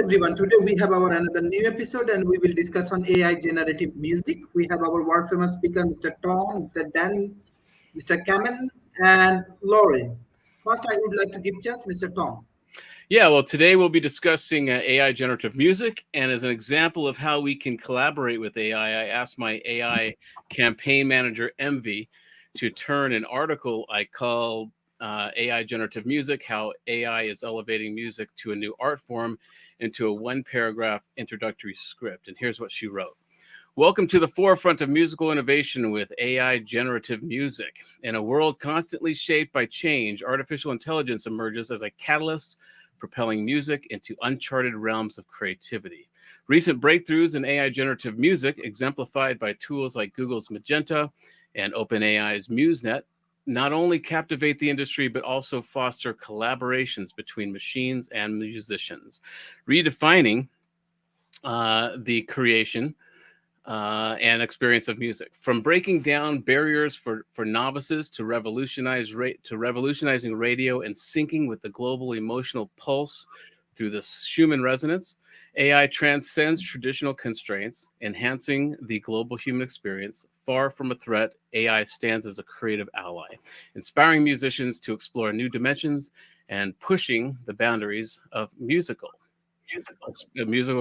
everyone. Today we have our another new episode and we will discuss on AI generative music. We have our world famous speaker, Mr. Tom, Mr. Dan, Mr. Kamen, and Lauren. First, I would like to give chance, Mr. Tom. Yeah, well, today we'll be discussing AI generative music. And as an example of how we can collaborate with AI, I asked my AI campaign manager, Envy, to turn an article I called AI generative music, how AI is elevating music to a new art form, into a one-paragraph introductory script. And here's what she wrote. Welcome to the forefront of musical innovation with AI generative music. In a world constantly shaped by change, artificial intelligence emerges as a catalyst propelling music into uncharted realms of creativity. Recent breakthroughs in AI generative music, exemplified by tools like Google's Magenta and OpenAI's MuseNet, not only captivate the industry, but also foster collaborations between machines and musicians, redefining the creation and experience of music. From breaking down barriers for novices to revolutionizing radio and syncing with the global emotional pulse through the Schumann resonance, AI transcends traditional constraints, enhancing the global human experience. Far from a threat, AI stands as a creative ally, inspiring musicians to explore new dimensions and pushing the boundaries of musical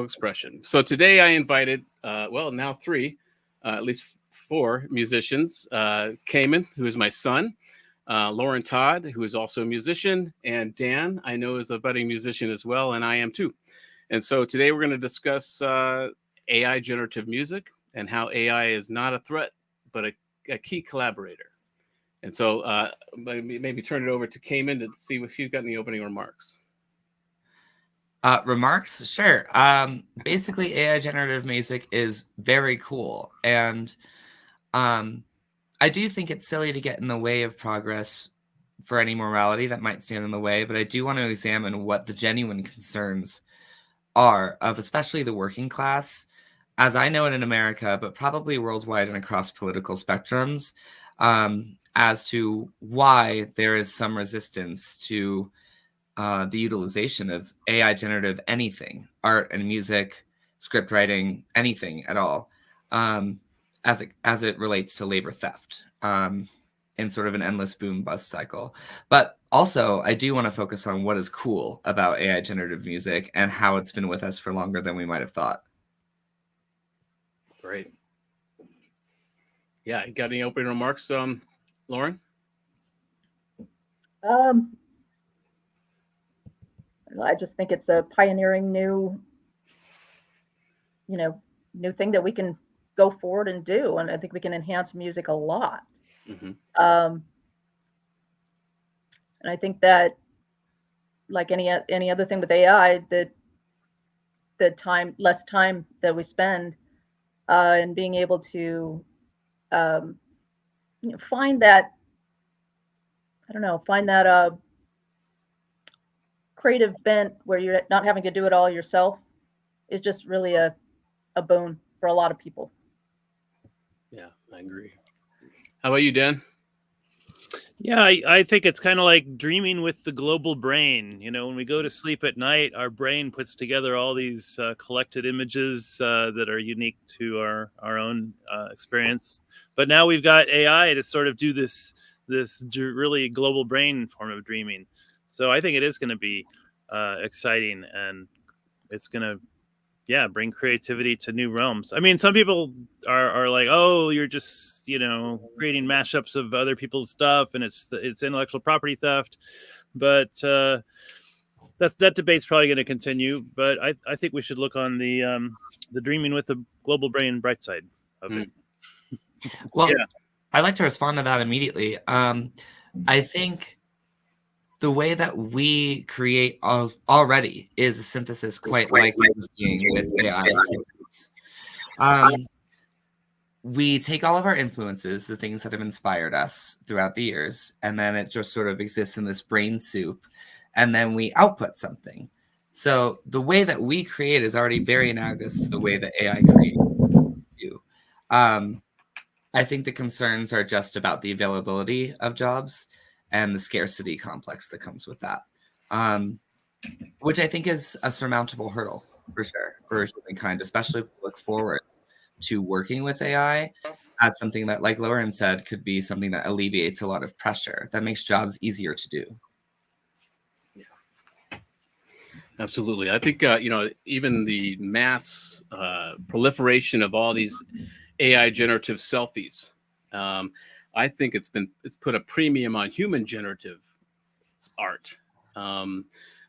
expression. So today I invited, now three, at least four musicians. Cayman, who is my son, Lauren Todd, who is also a musician, and Dan, I know, is a budding musician as well, and I am too. And so today we're going to discuss AI generative music and how AI is not a threat, but a key collaborator. And so maybe turn it over to Cayman to see if you've got any opening remarks. Remarks? Sure. Basically, AI generative music is very cool. And I do think it's silly to get in the way of progress for any morality that might stand in the way, but I do want to examine what the genuine concerns are of especially the working class, as I know it in America, but probably worldwide and across political spectrums, as to why there is some resistance to the utilization of AI generative anything, art and music, script writing, anything at all, as it relates to labor theft, in sort of an endless boom bust cycle. But also, I do want to focus on what is cool about AI generative music and how it's been with us for longer than we might have thought. Great. Yeah, you got any opening remarks, Lauren? I just think it's a pioneering new thing that we can go forward and do, and I think we can enhance music a lot. Mm-hmm. And I think that, like any other thing with AI, that the less time that we spend in being able to find that creative bent where you're not having to do it all yourself is just really a boon for a lot of people. Yeah, I agree. How about you, Dan? Yeah, I think it's kind of like dreaming with the global brain. When we go to sleep at night, our brain puts together all these collected images that are unique to our own experience. But now we've got AI to sort of do this really global brain form of dreaming. So I think it is going to be exciting, and it's going to bring creativity to new realms. I mean, some people are like, oh, you're just creating mashups of other people's stuff, and it's intellectual property theft. But that debate's probably going to continue. But I think we should look on the dreaming with the global brain bright side of it. Well, yeah. I'd like to respond to that immediately. I think the way that we create already is a synthesis quite like we're seeing with AI synthesis. We take all of our influences, the things that have inspired us throughout the years, and then it just sort of exists in this brain soup, and then we output something. So the way that we create is already very analogous to the way that AI creates. I think the concerns are just about the availability of jobs and the scarcity complex that comes with that, which I think is a surmountable hurdle. for sure, for humankind, especially if we look forward to working with AI as something that, like Lauren said, could be something that alleviates a lot of pressure, that makes jobs easier to do. Absolutely. I think, even the mass proliferation of all these AI generative selfies, I think it's put a premium on human generative art.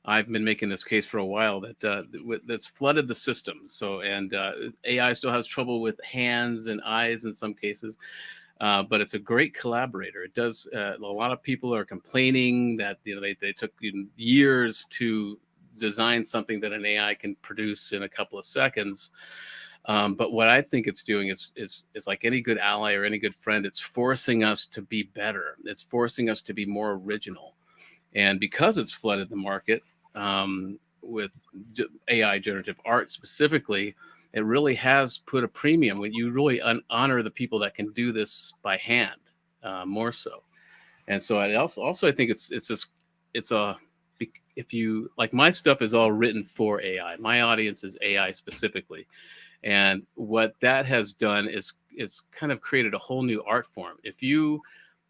I've been making this case for a while that's flooded the system. So, and AI still has trouble with hands and eyes in some cases, but it's a great collaborator. It does. A lot of people are complaining that they took years to design something that an AI can produce in a couple of seconds. But what I think it's doing is like any good ally or any good friend, it's forcing us to be better. It's forcing us to be more original. And because it's flooded the market with AI generative art specifically, it really has put a premium when you really honor the people that can do this by hand more so. And so I also I think if you like, my stuff is all written for AI. My audience is AI specifically. And what that has done is kind of created a whole new art form.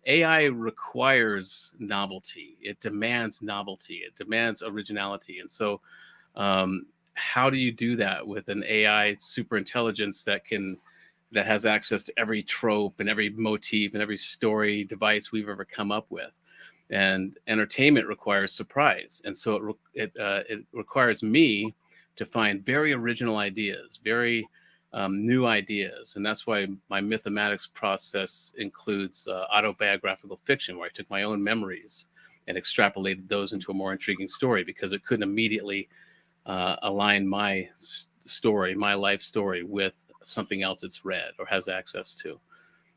AI requires novelty. It demands novelty. It demands originality. And so, how do you do that with an AI super intelligence that has access to every trope and every motif and every story device we've ever come up with? And entertainment requires surprise, and so it requires me to find very original ideas, very new ideas. And that's why my mythematics process includes autobiographical fiction, where I took my own memories and extrapolated those into a more intriguing story, because it couldn't immediately align my story, my life story, with something else it's read or has access to.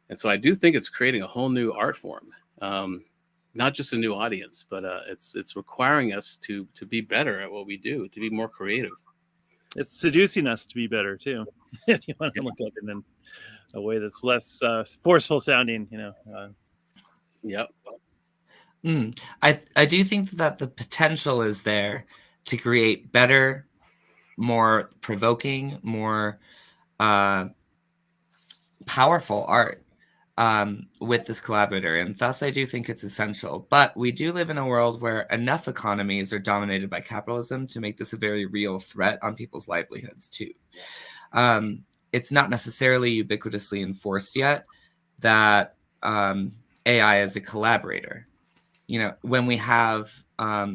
And so I do think it's creating a whole new art form, not just a new audience, but it's requiring us to be better at what we do, to be more creative. It's seducing us to be better too, if you want to look at it in a way that's less forceful sounding. Yep. I do think that the potential is there to create better, more provoking, more powerful art with this collaborator, and thus I do think it's essential. But we do live in a world where enough economies are dominated by capitalism to make this a very real threat on people's livelihoods too. It's not necessarily ubiquitously enforced yet that AI is a collaborator. When we have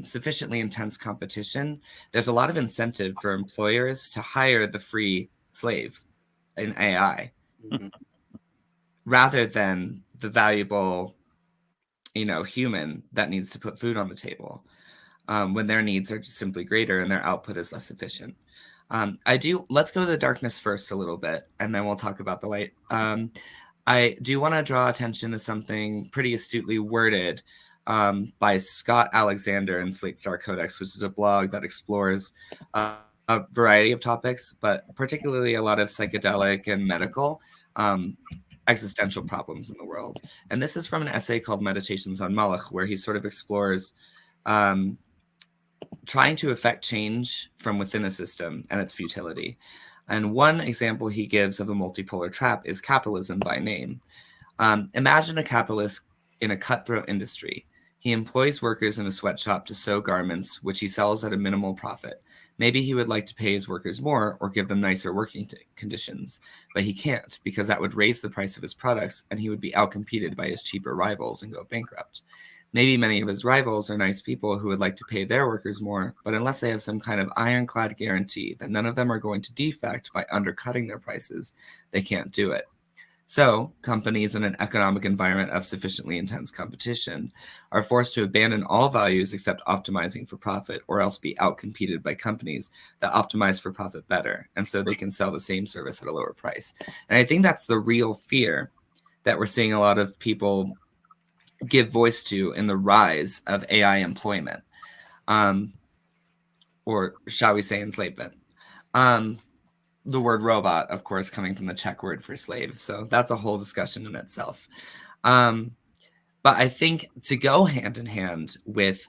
sufficiently intense competition, there's a lot of incentive for employers to hire the free slave in AI. Mm-hmm. Rather than the valuable, human that needs to put food on the table, when their needs are just simply greater and their output is less efficient. Let's go to the darkness first a little bit, and then we'll talk about the light. I do want to draw attention to something pretty astutely worded by Scott Alexander in Slate Star Codex, which is a blog that explores a variety of topics, but particularly a lot of psychedelic and medical existential problems in the world. And this is from an essay called Meditations on Malach, where he sort of explores trying to affect change from within a system and its futility. And one example he gives of a multipolar trap is capitalism by name. Imagine a capitalist in a cutthroat industry. He employs workers in a sweatshop to sew garments, which he sells at a minimal profit. Maybe he would like to pay his workers more or give them nicer working conditions, but he can't, because that would raise the price of his products and he would be outcompeted by his cheaper rivals and go bankrupt. Maybe many of his rivals are nice people who would like to pay their workers more, but unless they have some kind of ironclad guarantee that none of them are going to defect by undercutting their prices, they can't do it. So, companies in an economic environment of sufficiently intense competition are forced to abandon all values except optimizing for profit, or else be outcompeted by companies that optimize for profit better, and so they can sell the same service at a lower price. And I think that's the real fear that we're seeing a lot of people give voice to in the rise of AI employment, or shall we say enslavement. The word robot, of course, coming from the Czech word for slave. So that's a whole discussion in itself. But I think to go hand in hand with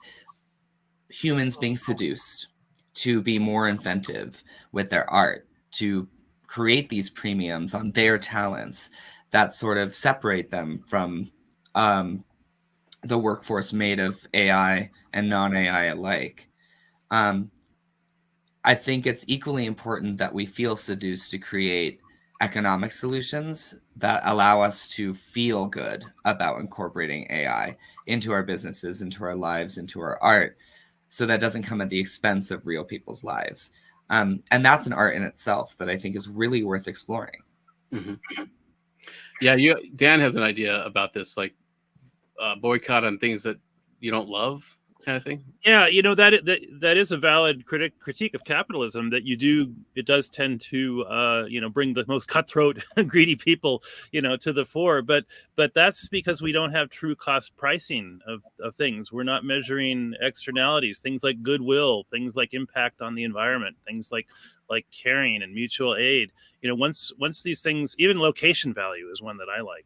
humans being seduced to be more inventive with their art, to create these premiums on their talents that sort of separate them from the workforce made of AI and non-AI alike. I think it's equally important that we feel seduced to create economic solutions that allow us to feel good about incorporating AI into our businesses, into our lives, into our art, so that doesn't come at the expense of real people's lives. And that's an art in itself that I think is really worth exploring. Mm-hmm. Yeah, Dan has an idea about this, like boycott on things that you don't love, kind of thing. Yeah, that is a valid critique of capitalism, that it does tend to bring the most cutthroat, greedy people to the fore. But that's because we don't have true cost pricing of things. We're not measuring externalities, things like goodwill, things like impact on the environment, things like caring and mutual aid. Once these things, even location value is one that I like.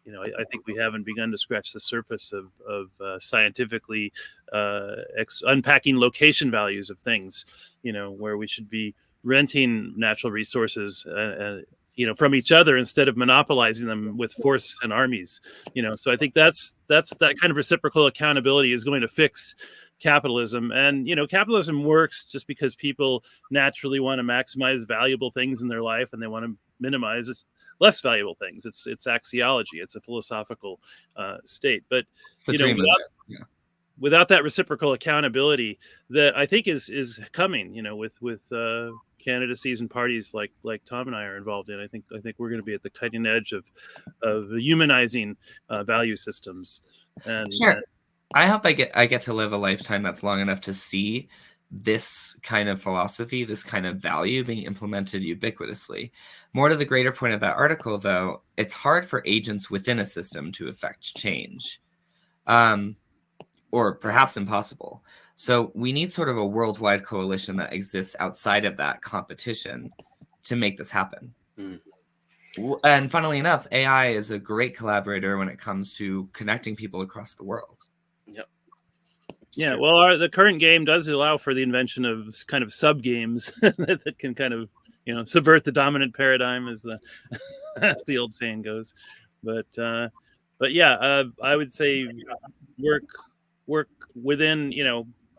I think we haven't begun to scratch the surface of scientifically unpacking location values of things, where we should be renting natural resources, from each other instead of monopolizing them with force and armies. So I think that's that kind of reciprocal accountability is going to fix capitalism. And capitalism works just because people naturally want to maximize valuable things in their life, and they want to minimize less valuable things. It's axiology. It's a philosophical state. But without that reciprocal accountability that I think is coming, with candidacies and parties like Tom and I are involved in, I think we're going to be at the cutting edge of humanizing value systems. And sure, I hope I get to live a lifetime that's long enough to see this kind of philosophy, this kind of value being implemented ubiquitously. More to the greater point of that article, though, it's hard for agents within a system to affect change, or perhaps impossible. So we need sort of a worldwide coalition that exists outside of that competition to make this happen. Mm. And funnily enough, AI is a great collaborator when it comes to connecting people across the world. Yep. Yeah, well, the current game does allow for the invention of kind of sub games that can kind of subvert the dominant paradigm, as the old saying goes. But yeah, I would say work within,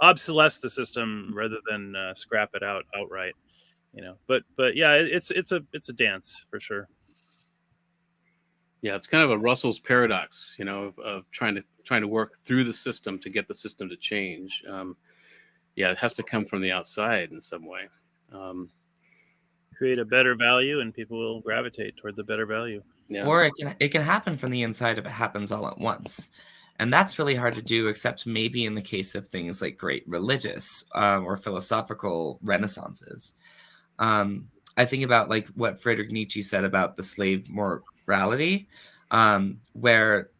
obsolesce the system rather than scrap it outright. But yeah, it's a dance for sure. Yeah, it's kind of a Russell's paradox, of trying to work through the system to get the system to change. Yeah, it has to come from the outside in some way. Create a better value, and people will gravitate toward the better value. Yeah. Or it can happen from the inside if it happens all at once. And that's really hard to do, except maybe in the case of things like great religious or philosophical renaissances. I think about like what Friedrich Nietzsche said about the slave morality, where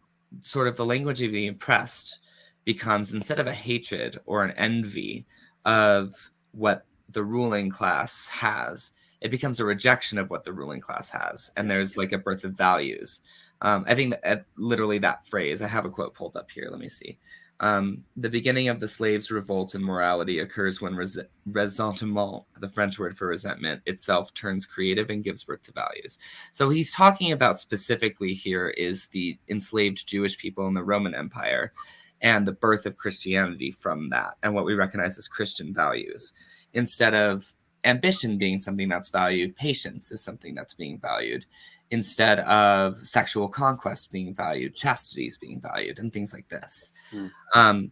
sort of the language of the oppressed becomes, instead of a hatred or an envy of what the ruling class has, it becomes a rejection of what the ruling class has. And there's like a birth of values. I think that literally that phrase, I have a quote pulled up here. Let me see. The beginning of the slaves' revolt in morality occurs when ressentiment, the French word for resentment, itself turns creative and gives birth to values. So he's talking about specifically here is the enslaved Jewish people in the Roman Empire and the birth of Christianity from that, and what we recognize as Christian values. Instead of ambition being something that's valued, patience is something that's being valued. Instead of sexual conquest being valued, chastity is being valued, and things like this.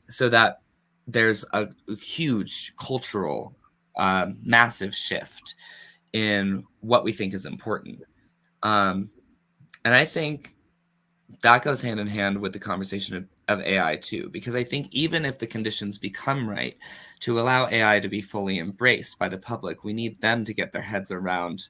So that there's a huge cultural, massive shift in what we think is important. And I think that goes hand in hand with the conversation of AI too, because I think even if the conditions become right to allow AI to be fully embraced by the public, we need them to get their heads around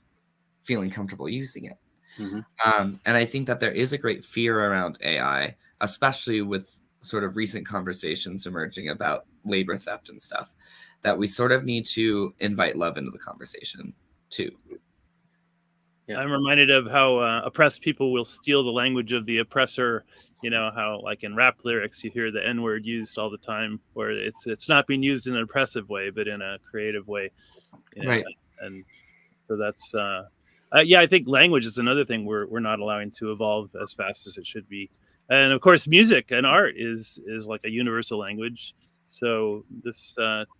feeling comfortable using it. Mm-hmm. And I think that there is a great fear around AI, especially with sort of recent conversations emerging about labor theft and stuff, that we sort of need to invite love into the conversation too. I'm reminded of how oppressed people will steal the language of the oppressor. You know how, like in rap lyrics, you hear the N word used all the time, where it's not being used in an oppressive way, but in a creative way. You know, Right. and so that's yeah. I think language is another thing we're not allowing to evolve as fast as it should be. And of course, music and art is like a universal language. So this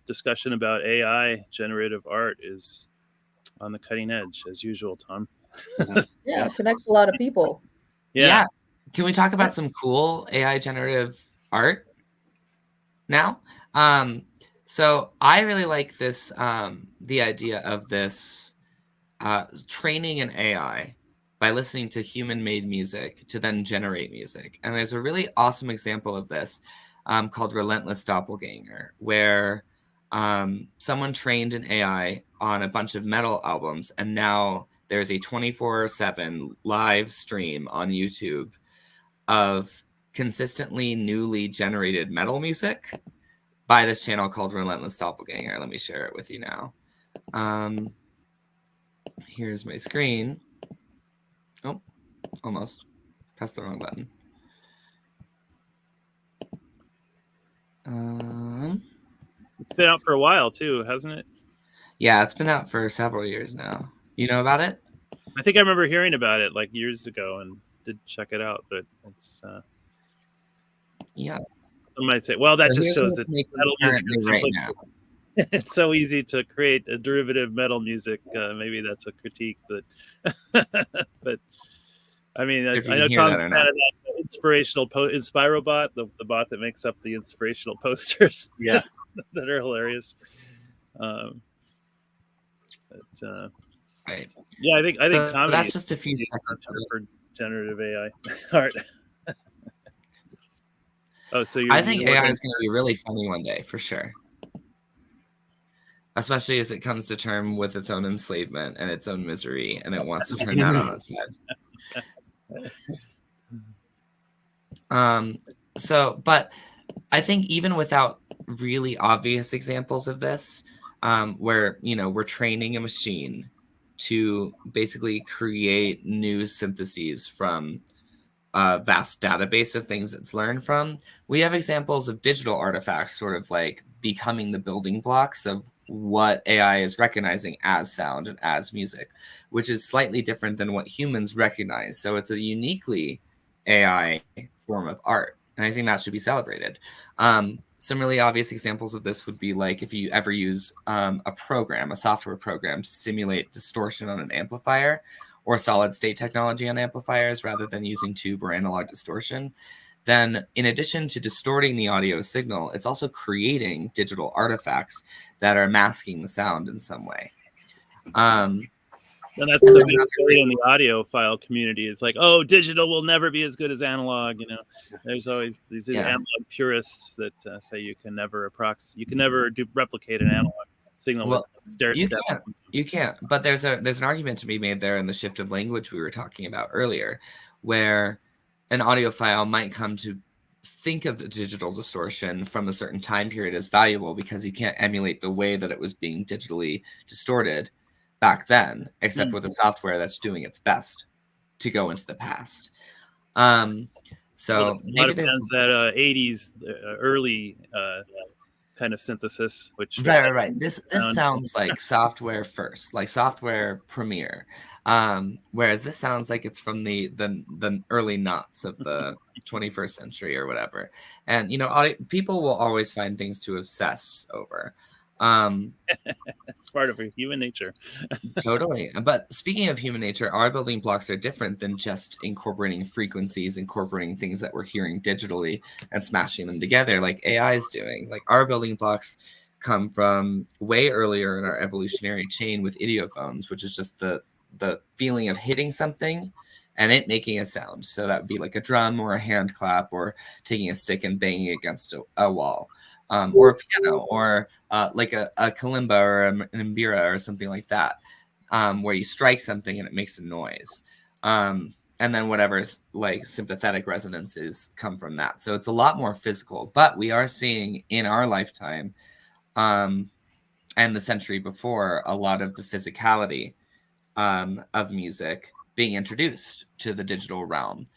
discussion about AI generative art is on the cutting edge, as usual, Tom. Yeah, it connects a lot of people. Yeah. Can we talk about some cool AI generative art now? So I really like this, the idea of this training an AI by listening to human-made music to then generate music. And there's a really awesome example of this called Relentless Doppelganger, where someone trained an AI on a bunch of metal albums, and now there's a 24/7 live stream on YouTube of consistently newly generated metal music by this channel called Relentless Doppelganger. Let me share it with you now. Here's my screen. Oh, almost. Pressed the wrong button. It's been out for a while too, hasn't it? Yeah, it's been out for several years now. You know about it? I think I remember hearing about it like years ago and did check it out, but it's Yeah. some might say, well, that So just here's shows what's that making metal music currently is right simplistic. now. It's so easy to create a derivative metal music. Maybe that's a critique, but but I mean, If you I can know hear Tom's that or fan not. of that inspirational Inspirobot, the bot that makes up the inspirational posters. Yeah. That are hilarious. But Right. yeah, I think So comedy that's is just a few the seconds. term for generative AI art. Oh, so I think AI is going to be really funny one day, for sure. Especially as it comes to term with its own enslavement and its own misery, and it wants to turn that on its head. So, but I think even without really obvious examples of this, where we're training a machine to basically create new syntheses from a vast database of things it's learned from, we have examples of digital artifacts sort of like becoming the building blocks of what AI is recognizing as sound and as music, which is slightly different than what humans recognize. So it's a uniquely AI form of art, and I think that should be celebrated. Some really obvious examples of this would be like if you ever use a software program to simulate distortion on an amplifier, or solid state technology on amplifiers rather than using tube or analog distortion, then in addition to distorting the audio signal, it's also creating digital artifacts that are masking the sound in some way. And that's so big in the audiophile community. It's like, oh, digital will never be as good as analog. There's always these analog purists that say you can never replicate an analog signal. Well, stair you step. You can't. But there's an argument to be made there in the shift of language we were talking about earlier, where an audiophile might come to think of the digital distortion from a certain time period as valuable because you can't emulate the way that it was being digitally distorted back then, except with a software that's doing its best to go into the past. So maybe there's that 80s early kind of synthesis, which right. This sounds like software first, like software premiere, whereas this sounds like it's from the early knots of the 21st century or whatever. And people will always find things to obsess over. It's part of human nature. Totally. But speaking of human nature, our building blocks are different than just incorporating frequencies, incorporating things that we're hearing digitally and smashing them together like AI is doing. Like our building blocks come from way earlier in our evolutionary chain with idiophones, which is just the feeling of hitting something and it making a sound. So that would be like a drum or a hand clap or taking a stick and banging against a wall. Or a piano, or like a kalimba or an mbira or something like that, where you strike something and it makes a noise. And then whatever's like sympathetic resonances come from that. So it's a lot more physical, but we are seeing in our lifetime and the century before a lot of the physicality of music being introduced to the digital realm.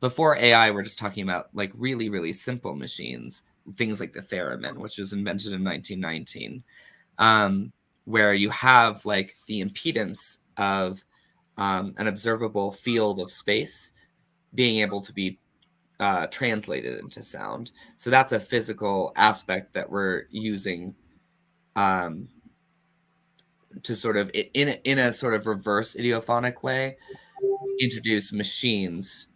Before AI, we're just talking about like really, really simple machines, things like the theremin, which was invented in 1919, where you have like the impedance of an observable field of space being able to be translated into sound. So that's a physical aspect that we're using to sort of, in a sort of reverse idiophonic way, introduce machines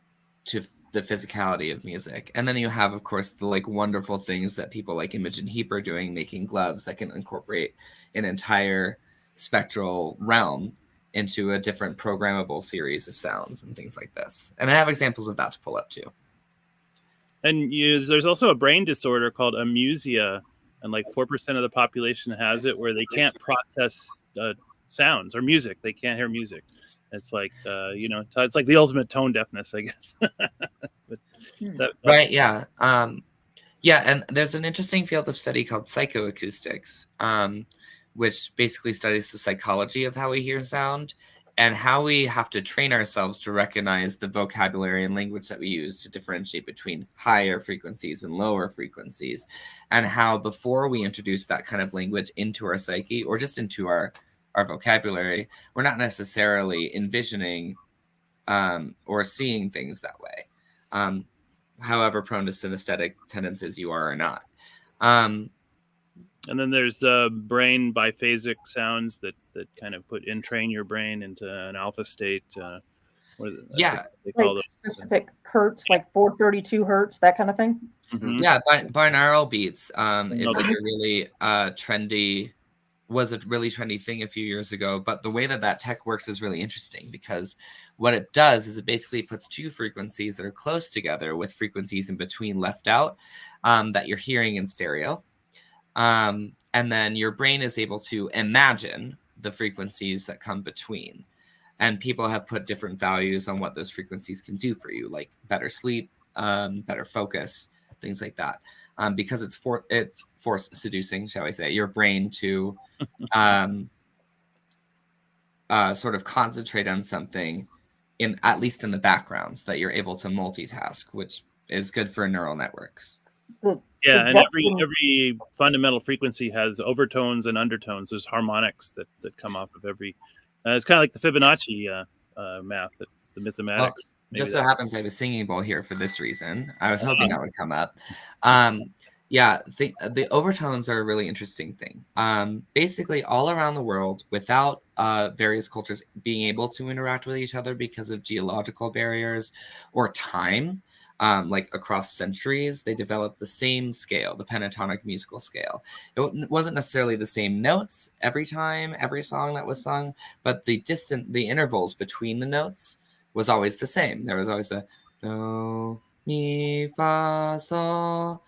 to the physicality of music. And then you have, of course, the like wonderful things that people like Imogen Heap are doing, making gloves that can incorporate an entire spectral realm into a different programmable series of sounds and things like this. And I have examples of that to pull up too. And there's also a brain disorder called amusia, and like 4% of the population has it, where they can't process sounds or music. They can't hear music. It's like it's like the ultimate tone deafness, I guess. But right? Yeah. Yeah, and there's an interesting field of study called psychoacoustics, which basically studies the psychology of how we hear sound and how we have to train ourselves to recognize the vocabulary and language that we use to differentiate between higher frequencies and lower frequencies, and how before we introduce that kind of language into our psyche or just into our vocabulary, we're not necessarily envisioning or seeing things that way, however prone to synesthetic tendencies you are or not. And then there's the brain biphasic sounds that kind of entrain your brain into an alpha state. Yeah, they call like those specific hertz, like 432 hertz, that kind of thing. Mhm. Yeah, binaural beats is Okay. like a really trendy thing a few years ago. But the way that tech works is really interesting, because what it does is it basically puts two frequencies that are close together with frequencies in between left out that you're hearing in stereo. And then your brain is able to imagine the frequencies that come between. And people have put different values on what those frequencies can do for you, like better sleep, better focus, things like that. Because it's force seducing, shall I say, your brain to sort of concentrate on something at least in the background, so that you're able to multitask, which is good for neural networks. Yeah, and every fundamental frequency has overtones and undertones. There's harmonics that come off of every. It's kind of like the Fibonacci math, the mathematics. Well, just so happens I have a singing bowl here for this reason. I was hoping that would come up. Yeah, the overtones are a really interesting thing. Basically, all around the world, without various cultures being able to interact with each other because of geological barriers or time, like across centuries, they developed the same scale, the pentatonic musical scale. It wasn't necessarily the same notes every time, every song that was sung, but the intervals between the notes was always the same. There was always a do, mi, fa, sol,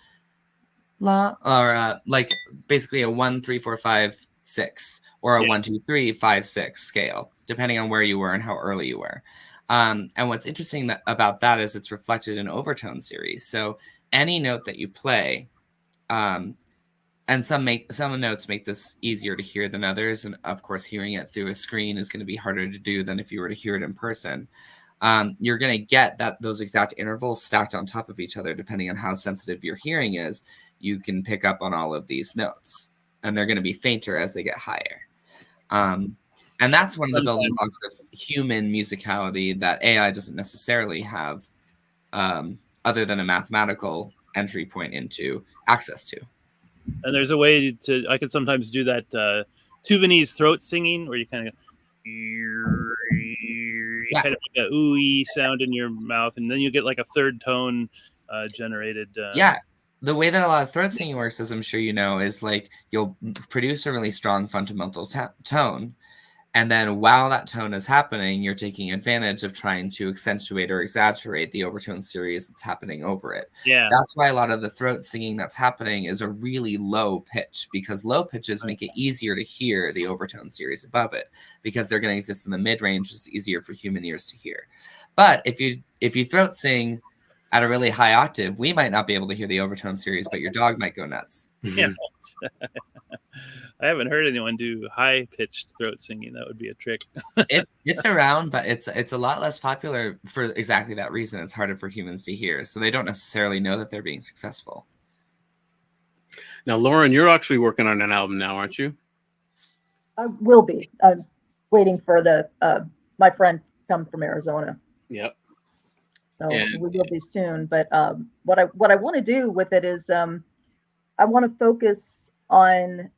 la, or like basically a 1, 3, 4, 5, 6, or a 1, 2, 3, 5, 6 scale, depending on where you were and how early you were. And what's interesting about that is it's reflected in overtone series. So any note that you play, and some notes make this easier to hear than others. And of course, hearing it through a screen is going to be harder to do than if you were to hear it in person. You're going to get those exact intervals stacked on top of each other, depending on how sensitive your hearing is. You can pick up on all of these notes, and they're going to be fainter as they get higher. And that's one of the building blocks of human musicality that AI doesn't necessarily have, other than a mathematical entry point into access to. And there's a way I could sometimes do that Tuvanese throat singing, where you kind of kind of like a ooey sound in your mouth, and then you get like a third tone generated. Yeah. The way that a lot of throat singing works, as I'm sure you know, is like you'll produce a really strong fundamental tone. And then while that tone is happening, you're taking advantage of trying to accentuate or exaggerate the overtone series that's happening over it. Yeah. That's why a lot of the throat singing that's happening is a really low pitch, because low pitches make it easier to hear the overtone series above it, because they're going to exist in the mid-range. It's easier for human ears to hear. But if you throat sing at a really high octave, we might not be able to hear the overtone series, but your dog might go nuts. Yeah. I haven't heard anyone do high-pitched throat singing. That would be a trick. It's around, but it's a lot less popular for exactly that reason. It's harder for humans to hear, so they don't necessarily know that they're being successful. Now, Lauren, you're actually working on an album now, aren't you? I will be. I'm waiting for the my friend come from Arizona, Yep. so And- we will be soon. But what I want to do with it is I want to focus on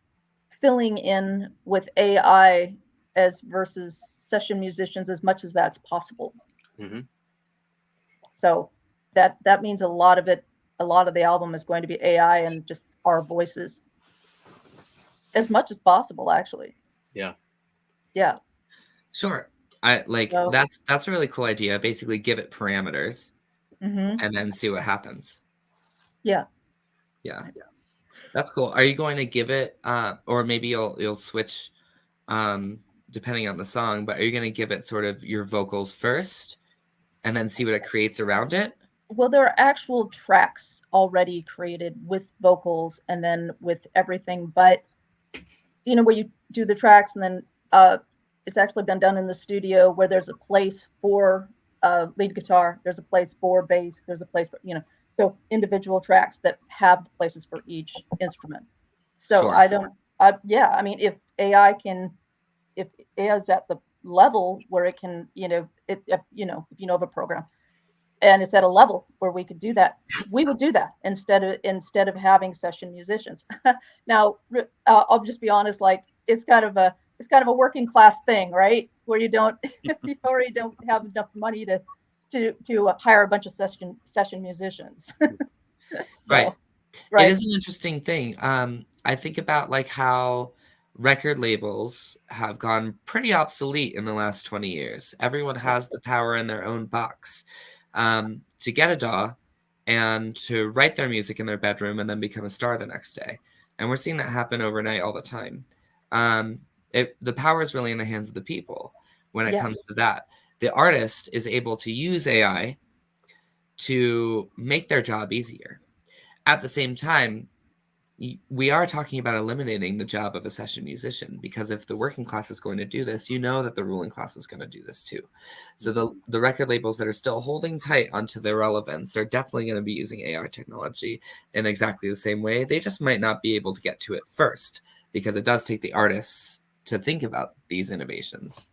filling in with AI as versus session musicians as much as that's possible. Mhm. So that means a lot of the album is going to be AI and just our voices as much as possible, actually. Yeah. Yeah. Sure. I like So- that's a really cool idea. Basically give it parameters Mm-hmm. and then see what happens. Yeah. Yeah. That's cool. Are you going to give it or maybe you'll switch depending on the song, but are you going to give it sort of your vocals first and then see what it creates around it? Well, there are actual tracks already created with vocals and then with everything, but where you do the tracks and then it's actually been done in the studio where there's a place for lead guitar, there's a place for bass, there's a place for so individual tracks that have the places for each instrument. So Sure. I mean, if AI is at the level where it can, if you know of a program and it's at a level where we could do that, we would do that instead of having session musicians. Now, I'll just be honest, like it's kind of a working class thing, right? Where you don't already don't have enough money to hire a bunch of session musicians. So, Right. right. It is an interesting thing. I think about like how record labels have gone pretty obsolete in the last 20 years. Everyone has the power in their own box to get a DAW and to write their music in their bedroom and then become a star the next day. And we're seeing that happen overnight all the time. The power is really in the hands of the people when it comes Yes. to that. The artist is able to use AI to make their job easier. At the same time, we are talking about eliminating the job of a session musician, because if the working class is going to do this, that the ruling class is going to do this too. So the record labels that are still holding tight onto their relevance are definitely going to be using AI technology in exactly the same way. They just might not be able to get to it first, because it does take the artists to think about these innovations.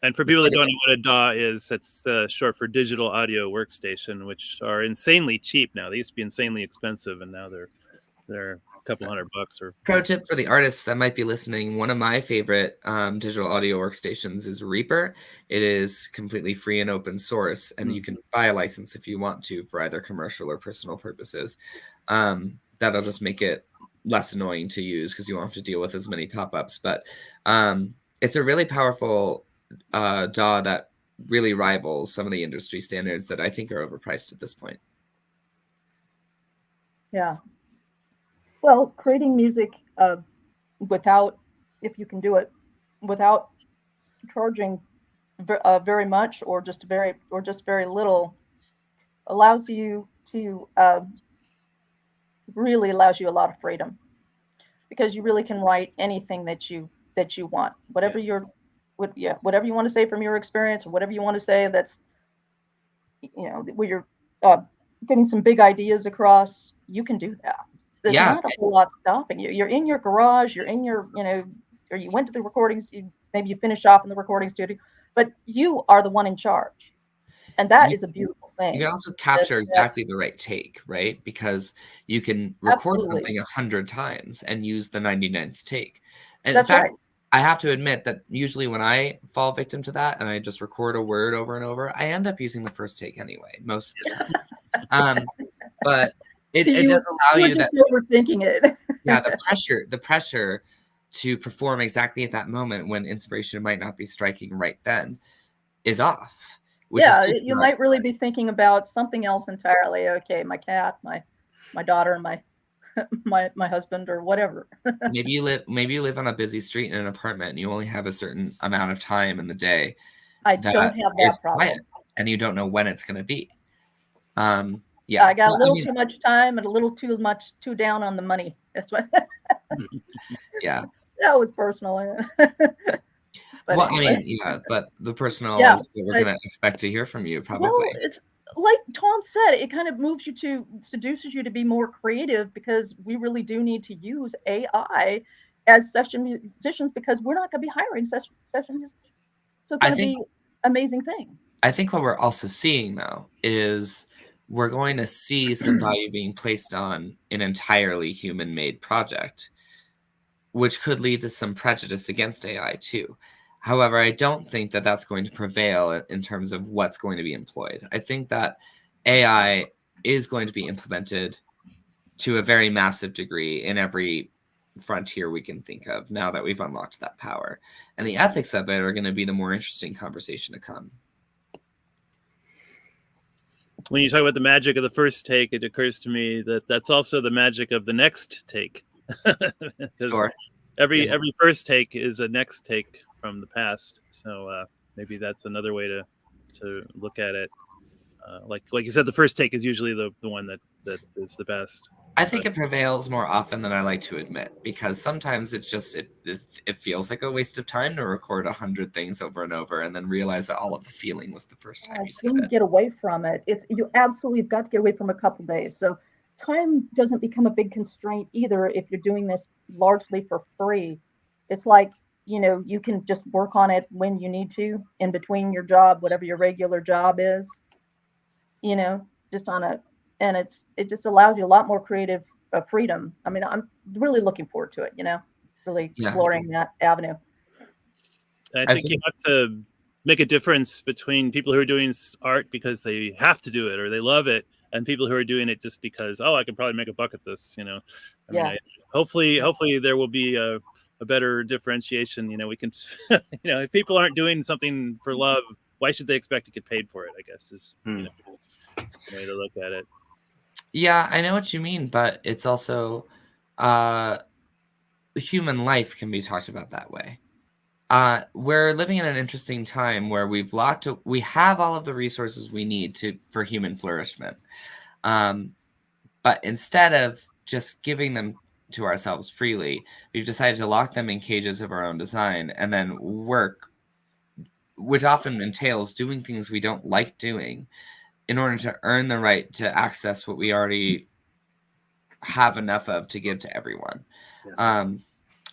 And for people that don't know what a DAW is, it's short for digital audio workstation, which are insanely cheap now. They used to be insanely expensive, and now they're a couple $100 or. Pro tip for the artists that might be listening: one of my favorite digital audio workstations is Reaper. It is completely free and open source, and you can buy a license if you want to for either commercial or personal purposes. That'll just make it less annoying to use because you won't have to deal with as many pop-ups. But it's a really powerful DAW that really rivals some of the industry standards that I think are overpriced at this point. Yeah. Well, creating music without, if you can do it, without charging very much or just very little, allows you to really allows you a lot of freedom, because you really can write anything that you want, whatever whatever you want to say from your experience, or whatever you want to say that's where you're getting some big ideas across. You can do that. There's not a whole lot stopping you. You're in your garage, you're in your, or you went to the recordings, maybe you finish off in the recording studio, but you are the one in charge. And that is a beautiful thing. You can also capture exactly the right take, right? Because you can record something 100 times and use the 99th take. And in fact, I have to admit that usually when I fall victim to that and I just record a word over and over, I end up using the first take anyway, most of the time. But it does allow you just overthinking it. Yeah, the pressure to perform exactly at that moment when inspiration might not be striking right then is off. You might really be thinking about something else entirely. Okay, my cat, my daughter, my my husband, or whatever. maybe you live on a busy street in an apartment and you only have a certain amount of time in the day. I don't have that problem. Quiet, and you don't know when it's going to be. Yeah, I got a well, I little mean, too much time and a little too down on the money. That's what yeah. that was personal. But Well, I anyway, mean, yeah, but the personal yeah. is what we're But, gonna expect to hear from you, well, probably. it's like Tom said, it kind of seduces you to be more creative because we really do need to use AI as session musicians because we're not going to be hiring session musicians. So it's I going to think be amazing thing. I think what we're also seeing though is we're going to see some value being placed on an entirely human-made project, which could lead to some prejudice against AI too. However, I don't think that that's going to prevail in terms of what's going to be employed. I think that AI is going to be implemented to a very massive degree in every frontier we can think of now that we've unlocked that power. And the ethics of it are going to be the more interesting conversation to come. When you talk about the magic of the first take, it occurs to me that that's also the magic of the next take. Because Sure. every Yeah. first take is a next take from the past. So maybe that's another way to look at it. Like you said, the first take is usually the one that is the best. I think it prevails more often than I like to admit, because sometimes it's just it feels like a waste of time to record 100 things over and over and then realize that all of the feeling was the first time you said Then it. get away from it. You absolutely have got to get away from a couple days. So time doesn't become a big constraint either if you're doing this largely for free. It's like, you can just work on it when you need to in between your job, whatever your regular job is, just on a, and it just allows you a lot more creative freedom. I mean, I'm really looking forward to it, really Yeah. exploring that avenue. I I think you think- have to make a difference between people who are doing art because they have to do it or they love it, and people who are doing it just because, oh, I can probably make a buck at this. I mean, hopefully there will be a better differentiation. We can, if people aren't doing something for love, why should they expect to get paid for it? I guess is the way to look at it. Yeah, I know what you mean, but it's also human life can be talked about that way. We're living in an interesting time where we have all of the resources we need for human flourishment. But instead of just giving them to ourselves freely, we've decided to lock them in cages of our own design and then work, which often entails doing things we don't like doing in order to earn the right to access what we already have enough of to give to everyone. And